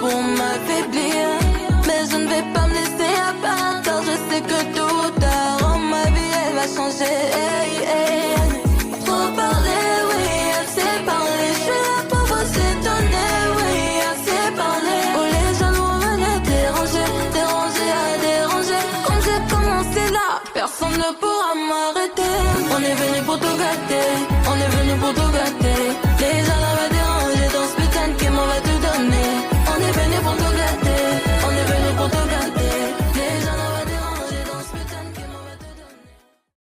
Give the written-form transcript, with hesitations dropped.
pour m'affaiblir. Mais je ne vais pas me laisser abattre, car je sais que tôt ou tard, ma vie elle va changer. Hey, hey. Trop parler, oui, assez parler. Je suis là pour vous étonner, oui, assez parler. Où les jaloux venaient déranger, déranger à déranger. Comme j'ai commencé là, personne ne pourra m'arrêter. On est venu pour tout